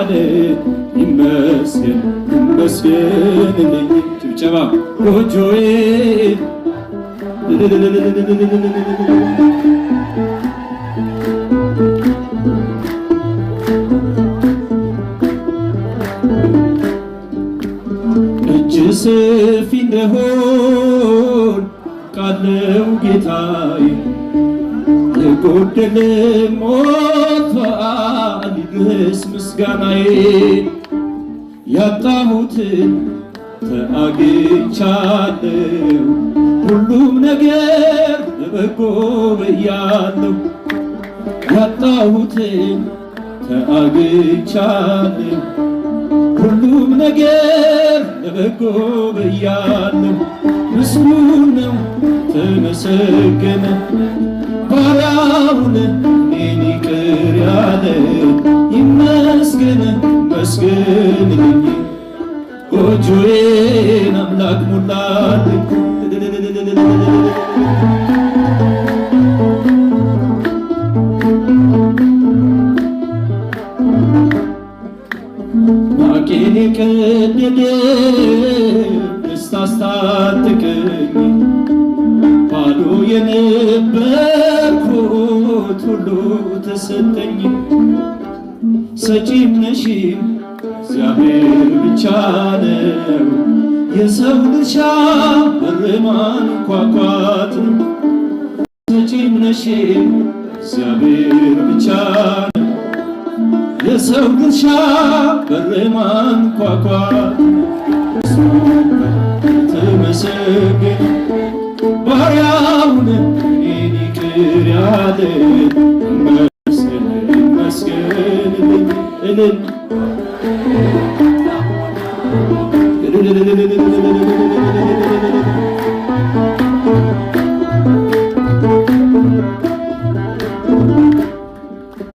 ያለ ይመስገን ይመስገንልኝ። ጭብጨባ ጎጆዬ እጅ ሰፊ እንደሆን ቃለው ጌታዬ የጎደለ ሞልቷል ይድረስ ምስጋናዬ ያጣሁትን ተአግኝቻለሁ ሁሉም ነገር ለበጎ ብያለሁ ያጣሁትን ተአግኝቻለሁ ሁሉም ነገር ለበጎ ብያለሁ ምስጉን ነው ተመሰገነ ባሪያውን እኔን ይቅር ያለ ይመስገን ይመስገንልኝ ጎጆዬን አምላክ ሞላልኝ ናቄን የቀደደ ደስታ አስታጥቀኝ ባዶ የነበርኩት ሁሉ ተሰጠኝ ሰጪም ነሽም እግዚአብሔር ብቻ ነው የሰው ድርሻ በር ማንኳኳት ነው ሰጪም ነሽም እግዚአብሔር ብቻ ነው የሰው ድርሻ በር ማንኳኳት ተመሰገን ባሪያውን እኔን ይቅር ያለ ይመስገን ይመስገንልኝ እልል